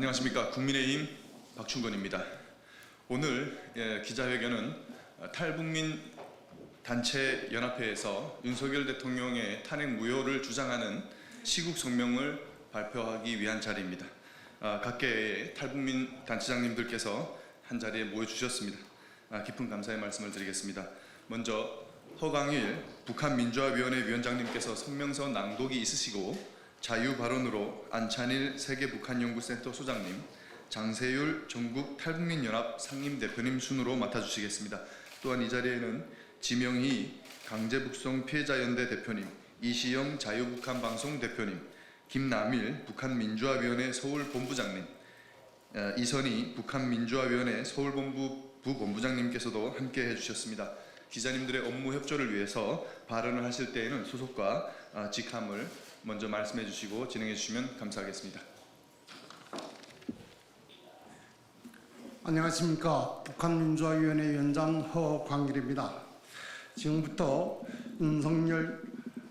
안녕하십니까. 국민의힘 박충건입니다. 오늘 기자회견은 탈북민 단체 연합회에서 윤석열 대통령의 탄핵 무효를 주장하는 시국 성명을 발표하기 위한 자리입니다. 각계의 탈북민 단체장님들께서 한 자리에 모여주셨습니다. 깊은 감사의 말씀을 드리겠습니다. 먼저 허강일 북한민주화위원회 위원장님께서 성명서 낭독이 있으시고 자유발언으로 안찬일 세계북한연구센터 소장님, 장세율 전국 탈북민연합 상임대표님 순으로 맡아주시겠습니다. 또한 이 자리에는 지명희 강제북송 피해자연대 대표님, 이시영 자유북한방송 대표님, 김남일 북한민주화위원회 서울본부장님, 이선희 북한민주화위원회 서울본부 부본부장님께서도 함께 해주셨습니다. 기자님들의 업무 협조를 위해서 발언을 하실 때에는 소속과 직함을 먼저 말씀해 주시고 진행해 주시면 감사하겠습니다. 안녕하십니까. 북한민주화위원회 위원장 허광길입니다. 지금부터 윤석열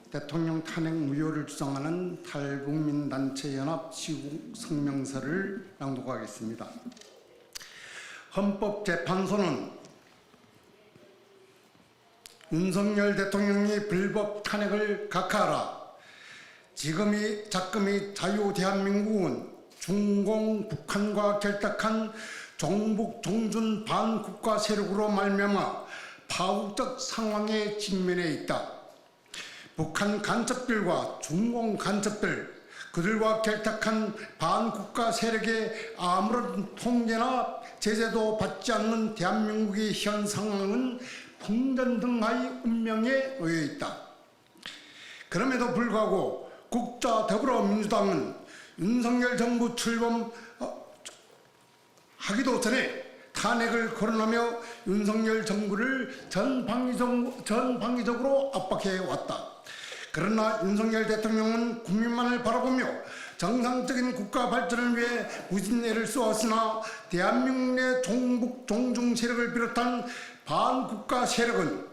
대통령 탄핵 무효를 주장하는 탈북민단체연합 시국 성명서를 낭독하겠습니다. 헌법재판소는 윤석열 대통령이 불법 탄핵을 각하하라. 지금이 작금이 자유 대한민국은 중공 북한과 결탁한 종북 종준 반국가 세력으로 말미암아 파국적 상황에 직면해 있다. 북한 간첩들과 중공 간첩들, 그들과 결탁한 반국가 세력의 아무런 통제나 제재도 받지 않는 대한민국의 현 상황은 풍전등하의 운명에 놓여 있다. 그럼에도 불구하고 국자 더불어민주당은 윤석열 정부 출범하기도 전에 탄핵을 거론하며 윤석열 정부를 전방위적으로 압박해 왔다. 그러나 윤석열 대통령은 국민만을 바라보며 정상적인 국가 발전을 위해 무진 애를 쏘았으나 대한민국 내 종북 종중 세력을 비롯한 반국가 세력은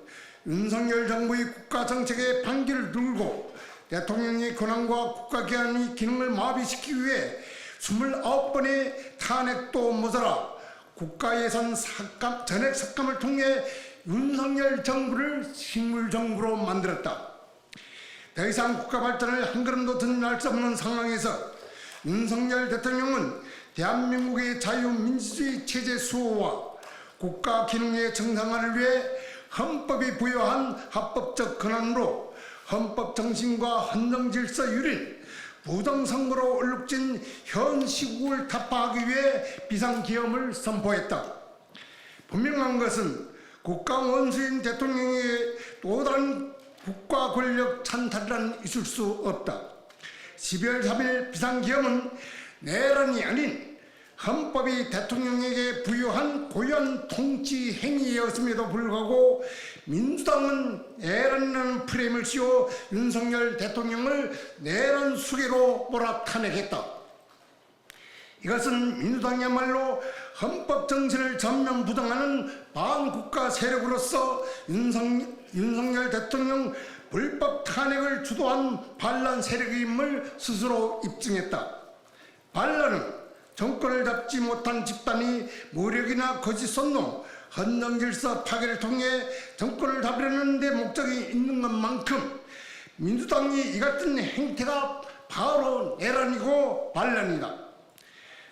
윤석열 정부의 국가 정책에 반기를 들고 대통령의 권한과 국가기관의 기능을 마비시키기 위해 29번의 탄핵도 모자라 국가예산 전액 삭감을 통해 윤석열 정부를 식물정부로 만들었다. 더 이상 국가 발전을 한 걸음도 전진할 수 없는 상황에서 윤석열 대통령은 대한민국의 자유민주주의 체제 수호와 국가 기능의 정상화를 위해 헌법이 부여한 합법적 권한으로 헌법 정신과 헌정 질서 유린 부정선거로 얼룩진 현 시국을 타파하기 위해 비상계엄을 선포했다. 분명한 것은 국가 원수인 대통령의 또 다른 국가 권력 찬탈이란 있을 수 없다. 12월 3일 비상계엄은 내란이 아닌 헌법이 대통령에게 부여한 고유한 통치 행위였음에도 불구하고 민주당은 내란이라는 프레임을 씌워 윤석열 대통령을 내란 수괴로 몰아 탄핵했다. 이것은 민주당이야말로 헌법 정신을 전면 부정하는 반국가 세력으로서 윤석열 대통령 불법 탄핵을 주도한 반란 세력임을 스스로 입증했다. 반란은 정권을 잡지 못한 집단이 무력이나 거짓 선동, 헌정질서 파괴를 통해 정권을 잡으려는 데 목적이 있는 것만큼 민주당이 이 같은 행태가 바로 내란이고 반란이다.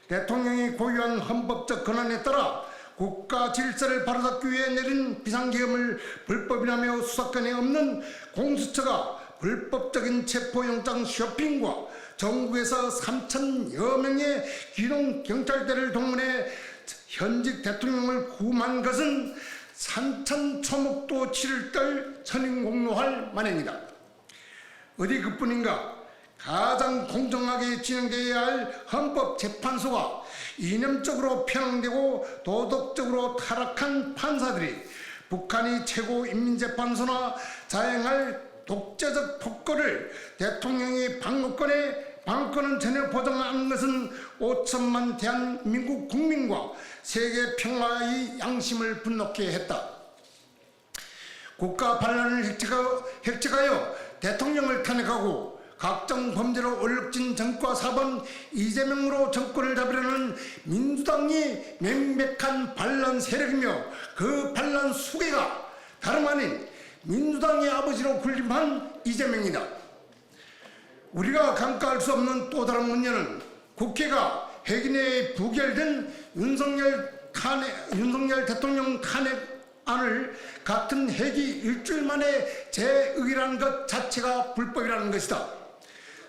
대통령이 고유한 헌법적 권한에 따라 국가 질서를 바로잡기 위해 내린 비상계엄을 불법이라며 수사권이 없는 공수처가 불법적인 체포영장 쇼핑과 전국에서 3,000여 명의 기동 경찰대를 동원해 현직 대통령을 구금한 것은 산천초목도 치를 떨 천인공노할 만행이다. 어디 그뿐인가? 가장 공정하게 진행되어야 할 헌법재판소가 이념적으로 편향되고 도덕적으로 타락한 판사들이 북한이 최고인민재판소나 자행할 독재적 폭거를 대통령이 방어권은 전혀 보장 않는 것은 5천만 대한민국 국민과 세계 평화의 양심을 분노케 했다. 국가 반란을 획책하여 대통령을 탄핵하고 각종 범죄로 얼룩진 정과 사번 이재명으로 정권을 잡으려는 민주당이 명백한 반란 세력이며 그 반란 수괴가 다름 아닌 민주당의 아버지로 군림한 이재명이다. 우리가 간과할 수 없는 또 다른 문제는 국회가 회기 부결된 윤석열 대통령 탄핵안을 같은 회기 일주일 만에 재의결한 것 자체가 불법이라는 것이다.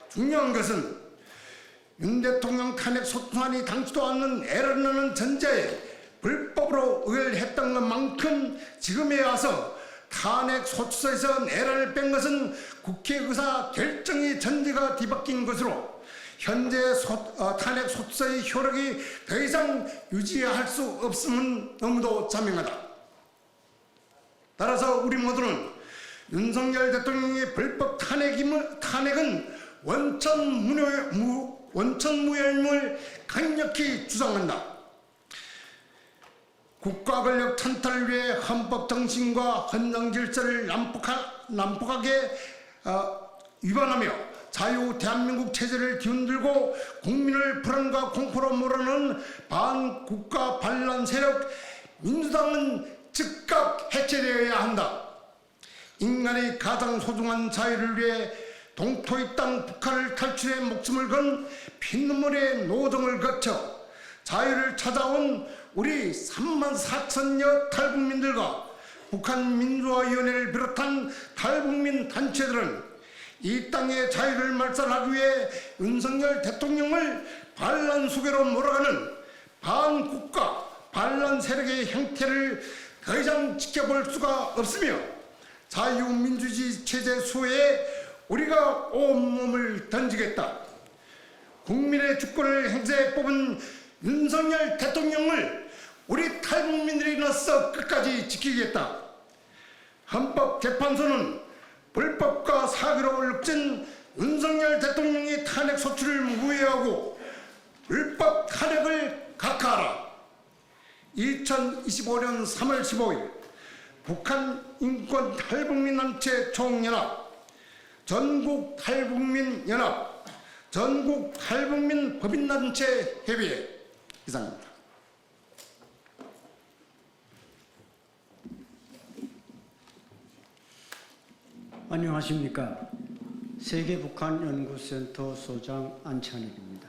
중요한 것은 윤 대통령 탄핵 소추안이 당치도 않는 애를 넣는 전제에 불법으로 의결했던 것만큼 지금에 와서 탄핵 소추서에서 애를 뺀 것은 국회의사 결정의 전제가 뒤바뀐 것으로 현재 탄핵 소추서의 효력이 더 이상 유지할 수 없음은 너무도 자명하다. 따라서 우리 모두는 윤석열 대통령의 불법 탄핵은 원천무효임을 강력히 주장한다. 국가 권력 찬탈을 위해 헌법 정신과 헌정 질서를 난폭하게 위반하며 자유 대한민국 체제를 뒤흔들고 국민을 불안과 공포로 몰아넣은 반국가 반란 세력 민주당은 즉각 해체되어야 한다. 인간의 가장 소중한 자유를 위해 동토의 땅 북한을 탈출해 목숨을 건 피눈물의 노정을 거쳐 자유를 찾아온 우리 34,000여 탈북민들과 북한민주화위원회를 비롯한 탈북민 단체들은 이 땅의 자유를 말살하기 위해 윤석열 대통령을 반란 수괴로 몰아가는 반국가 반란 세력의 형태를 더 이상 지켜볼 수가 없으며 자유민주주의 체제 수호에 우리가 온몸을 던지겠다. 국민의 주권을 행사해 뽑은 윤석열 대통령을 우리 탈북민들이 나서 끝까지 지키겠다. 헌법재판소는 불법과 사기로 얼룩진 윤석열 대통령의 탄핵 소추를 무효하고 불법 탄핵을 각하하라. 2025년 3월 15일 북한 인권 탈북민단체 총연합, 전국 탈북민 연합, 전국 탈북민 법인단체 협의회 이상입니다. 안녕하십니까. 세계북한연구센터 소장 안찬익입니다.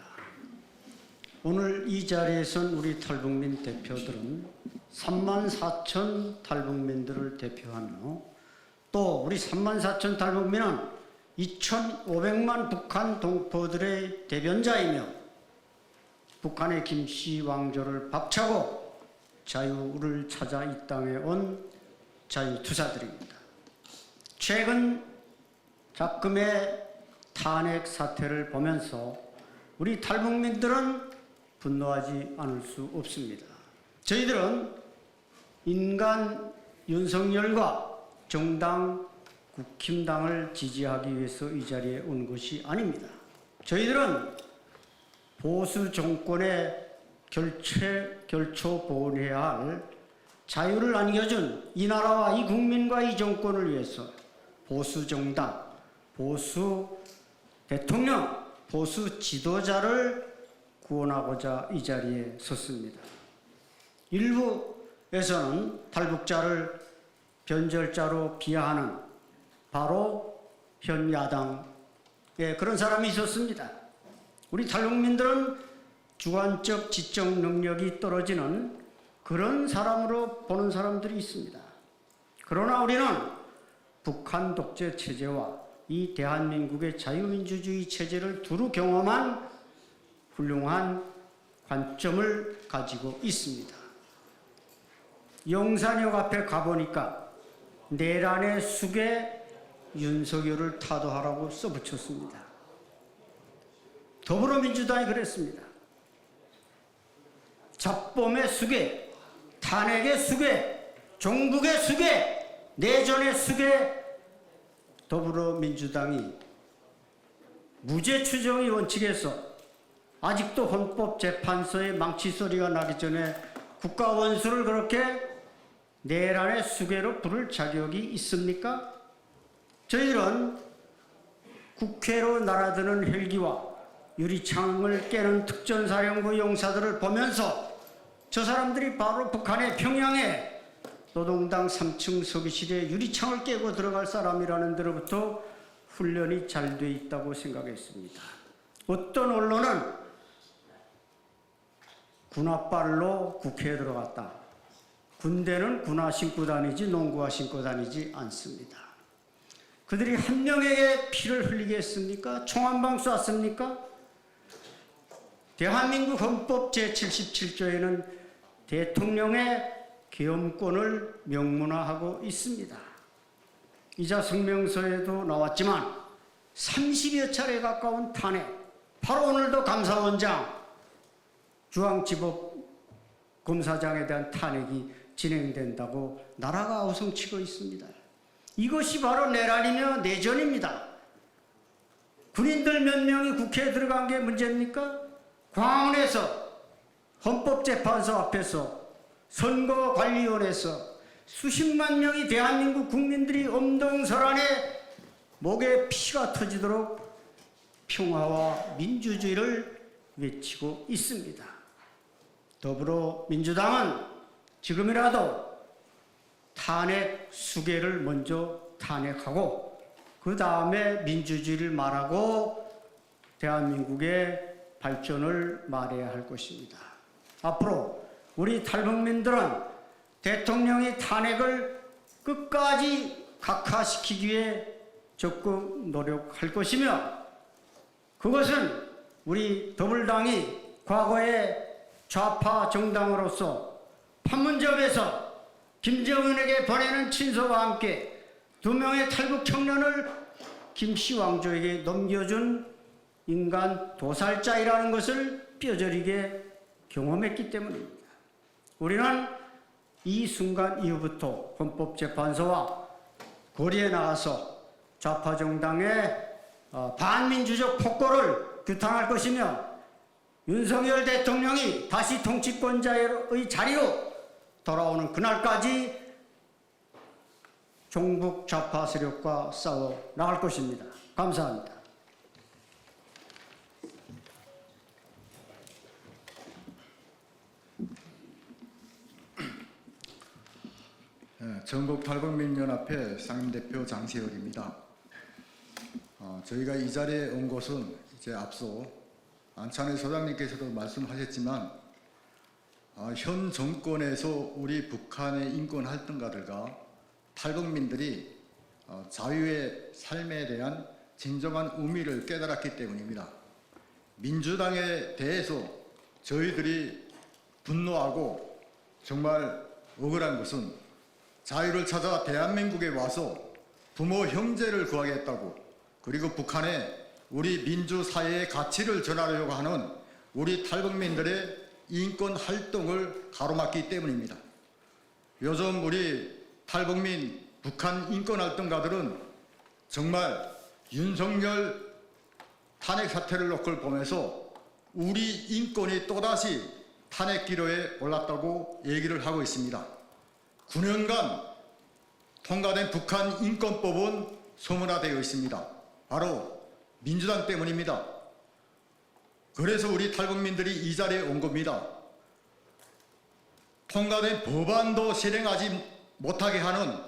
오늘 이 자리에선 우리 탈북민 대표들은 34,000 탈북민들을 대표하며 또 우리 34,000 탈북민은 2,500만 북한 동포들의 대변자이며 북한의 김씨 왕조를 박차고 자유를 찾아 이 땅에 온 자유투사들입니다. 최근 작금의 탄핵 사태를 보면서 우리 탈북민들은 분노하지 않을 수 없습니다. 저희들은 인간 윤석열과 정당 국힘당을 지지하기 위해서 이 자리에 온 것이 아닙니다. 저희들은 보수 정권의 결초 보존해야 할 자유를 안겨준 이 나라와 이 국민과 이 정권을 위해서 보수 정당, 보수 대통령, 보수 지도자를 구원하고자 이 자리에 섰습니다. 일부에서는 탈북자를 변절자로 비하하는 바로 현 야당에 그런 사람이 있었습니다. 우리 탈북민들은 주관적 지적 능력이 떨어지는 그런 사람으로 보는 사람들이 있습니다. 그러나 우리는 북한 독재 체제와 이 대한민국의 자유민주주의 체제를 두루 경험한 훌륭한 관점을 가지고 있습니다. 용산역 앞에 가보니까 내란의 숙에 윤석열을 타도하라고 써붙였습니다. 더불어민주당이 그랬습니다. 잡범의 숙에, 탄핵의 숙에, 종북의 숙에, 내전의 숙에 더불어민주당이 무죄 추정의 원칙에서 아직도 헌법재판소의 망치 소리가 나기 전에 국가 원수를 그렇게 내란의 수괴로 부를 자격이 있습니까? 저희들은 국회로 날아드는 헬기와 유리창을 깨는 특전사령부 용사들을 보면서 저 사람들이 바로 북한의 평양에 노동당 3층 서기실에 유리창을 깨고 들어갈 사람이라는 데로부터 훈련이 잘 돼 있다고 생각했습니다. 어떤 언론은 군화발로 국회에 들어갔다. 군대는 군화 신고 다니지 농구화 신고 다니지 않습니다. 그들이 한 명에게 피를 흘리게 했습니까? 총 한 방 쐈습니까? 대한민국 헌법 제77조에는 대통령의 계엄권을 명문화하고 있습니다. 이자 성명서에도 나왔지만 30여 차례에 가까운 탄핵, 바로 오늘도 감사원장, 중앙지법검사장에 대한 탄핵이 진행된다고 나라가 아우성치고 있습니다. 이것이 바로 내란이며 내전입니다. 군인들 몇 명이 국회에 들어간 게 문제입니까? 광화문에서, 헌법재판소 앞에서, 선거관리위원회에서 수십만 명의 대한민국 국민들이 엄동설안에 목에 피가 터지도록 평화와 민주주의를 외치고 있습니다. 더불어민주당은 지금이라도 탄핵 수계를 먼저 탄핵하고 그 다음에 민주주의를 말하고 대한민국의 발전을 말해야 할 것입니다. 앞으로 우리 탈북민들은 대통령의 탄핵을 끝까지 각하시키기 위해 적극 노력할 것이며 그것은 우리 더불당이 과거의 좌파 정당으로서 판문점에서 김정은에게 보내는 친서와 함께 2명의 탈북 청년을 김씨 왕조에게 넘겨준 인간 도살자이라는 것을 뼈저리게 경험했기 때문입니다. 우리는 이 순간 이후부터 헌법재판소와 거리에 나가서 좌파 정당의 반민주적 폭거를 규탄할 것이며 윤석열 대통령이 다시 통치권자의 자리로 돌아오는 그날까지 종북 좌파 세력과 싸워 나갈 것입니다. 감사합니다. 전국 탈북민연합회 상임대표 장세열입니다. 저희가 이 자리에 온 것은 이제 앞서 안찬회 소장님께서도 말씀하셨지만 현 정권에서 우리 북한의 인권 활동가들과 탈북민들이 자유의 삶에 대한 진정한 의미를 깨달았기 때문입니다. 민주당에 대해서 저희들이 분노하고 정말 억울한 것은 자유를 찾아 대한민국에 와서 부모 형제를 구하겠다고 그리고 북한에 우리 민주사회의 가치를 전하려고 하는 우리 탈북민들의 인권 활동을 가로막기 때문입니다. 요즘 우리 탈북민 북한 인권 활동가들은 정말 윤석열 탄핵 사태를 놓고 보면서 우리 인권이 또다시 탄핵 기로에 올랐다고 얘기를 하고 있습니다. 9년간 통과된 북한 인권법은 소문화되어 있습니다. 바로 민주당 때문입니다. 그래서 우리 탈북민들이 이 자리에 온 겁니다. 통과된 법안도 실행하지 못하게 하는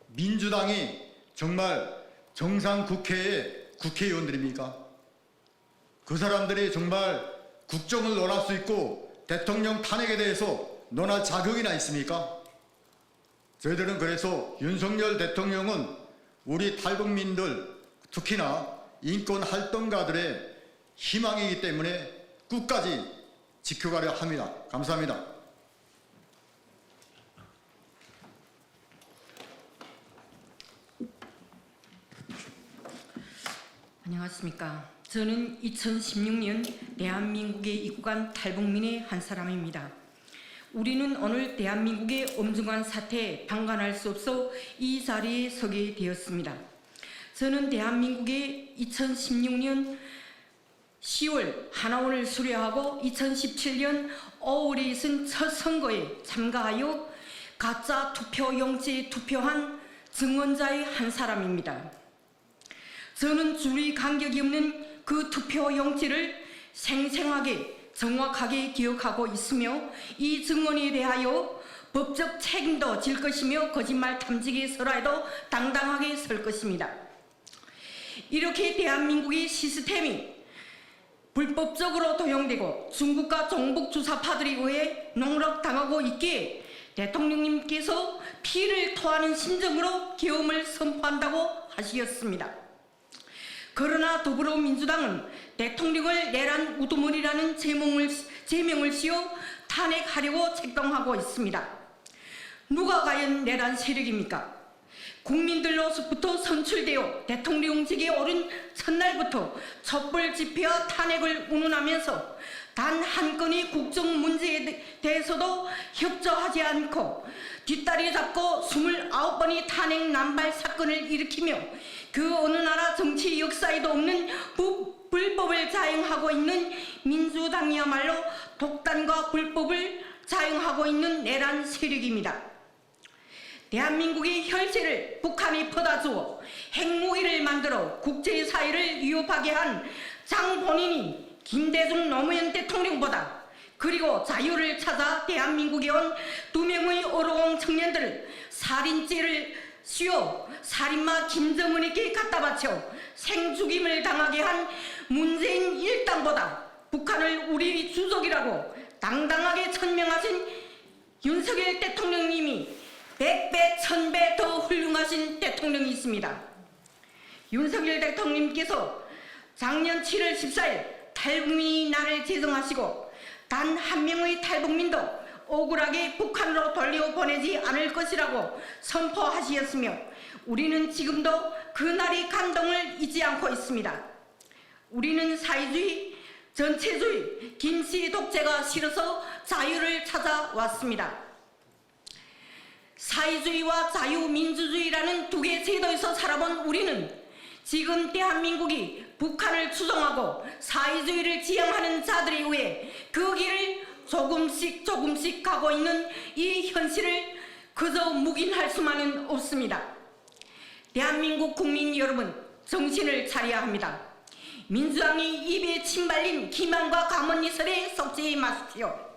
민주당이 정말 정상 국회의 국회의원들입니까? 그 사람들이 정말 국정을 논할 수 있고 대통령 탄핵에 대해서 논할 자격이나 있습니까? 저희들은 그래서 윤석열 대통령은 우리 탈북민들 특히나 인권 활동가들의 희망이기 때문에 끝까지 지켜가려 합니다. 감사합니다. 안녕하십니까. 저는 2016년 대한민국에 입국한 탈북민의 한 사람입니다. 우리는 오늘 대한민국의 엄중한 사태에 방관할 수 없어 이 자리에 서게 되었습니다. 저는 대한민국의 2016년 10월 하나원을 수료하고 2017년 5월에 있은 첫 선거에 참가하여 가짜 투표용지에 투표한 증언자의 한 사람입니다. 저는 줄이 간격이 없는 그 투표 용지를 생생하게 정확하게 기억하고 있으며 이 증언에 대하여 법적 책임도 질 것이며 거짓말 탐지기 설화에도 당당하게 설 것입니다. 이렇게 대한민국의 시스템이 불법적으로 도용되고 중국과 종북 주사파들에 의해 농락당하고 있기에 대통령님께서 피를 토하는 심정으로 계엄을 선포한다고 하시었습니다. 그러나 더불어민주당은 대통령을 내란 우두머리라는 제명을 씌워 탄핵하려고 책동하고 있습니다. 누가 과연 내란 세력입니까? 국민들로부터 선출되어 대통령직에 오른 첫날부터 촛불 집회와 탄핵을 운운하면서 단 한 건의 국정 문제에 대해서도 협조하지 않고 뒷다리 잡고 29번의 탄핵 남발 사건을 일으키며 그 어느 나라 정치 역사에도 없는 불법을 자행하고 있는 민주당이야말로 독단과 불법을 자행하고 있는 내란 세력입니다. 대한민국의 혈세를 북한에 퍼다주어 핵무기를 만들어 국제사회를 위협하게 한 장본인인 김대중 노무현 대통령보다 그리고 자유를 찾아 대한민국에 온 2명의 어로공 청년들을 살인죄를 씌워 살인마 김정은에게 갖다 바쳐 생죽임을 당하게 한 문재인 일당보다 북한을 우리 주적이라고 당당하게 천명하신 윤석열 대통령님이 100배, 1000배 더 훌륭하신 대통령이 있습니다. 윤석열 대통령님께서 작년 7월 14일 탈북민이 나를 제정하시고 단 한 명의 탈북민도 억울하게 북한으로 돌려보내지 않을 것이라고 선포하시었으며 우리는 지금도 그날의 감동을 잊지 않고 있습니다. 우리는 사회주의, 전체주의, 김씨 독재가 싫어서 자유를 찾아왔습니다. 사회주의와 자유민주주의라는 두 개 제도에서 살아본 우리는 지금 대한민국이 북한을 추종하고 사회주의를 지향하는 자들에 의해 그 길을 조금씩 가고 있는 이 현실을 그저 묵인할 수만은 없습니다. 대한민국 국민 여러분, 정신을 차려야 합니다. 민주당이 입에 침 발린 기만과 가문이설에 속지 마십시오.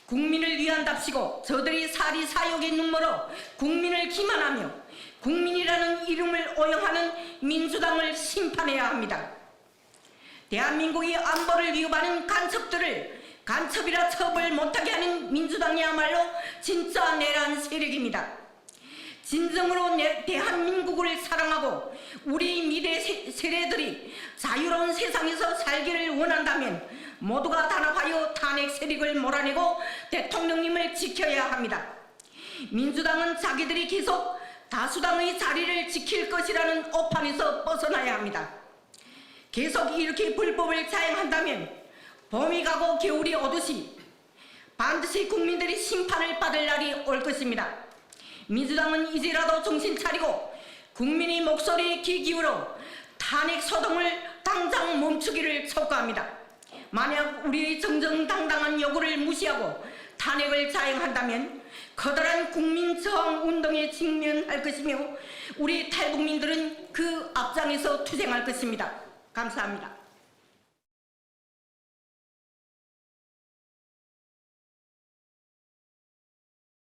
국민을 위한답시고 저들이 사리사욕의 눈물로 국민을 기만하며 국민이라는 이름을 오용하는 민주당을 심판해야 합니다. 대한민국의 안보를 위협하는 간첩들을 간첩이라 처벌 못하게 하는 민주당이야말로 진짜 내란 세력입니다. 진정으로 대한민국을 사랑하고 우리 미래 세대들이 자유로운 세상에서 살기를 원한다면 모두가 단합하여 탄핵 세력을 몰아내고 대통령님을 지켜야 합니다. 민주당은 자기들이 계속 다수당의 자리를 지킬 것이라는 오판에서 벗어나야 합니다. 계속 이렇게 불법을 자행한다면 봄이 가고 겨울이 오듯이 반드시 국민들이 심판을 받을 날이 올 것입니다. 민주당은 이제라도 정신 차리고 국민의 목소리에 귀 기울여 탄핵 소동을 당장 멈추기를 촉구합니다. 만약 우리의 정정당당한 요구를 무시하고 탄핵을 자행한다면 커다란 국민 저항 운동에 직면할 것이며 우리 탈북민들은 그 앞장에서 투쟁할 것입니다. 감사합니다.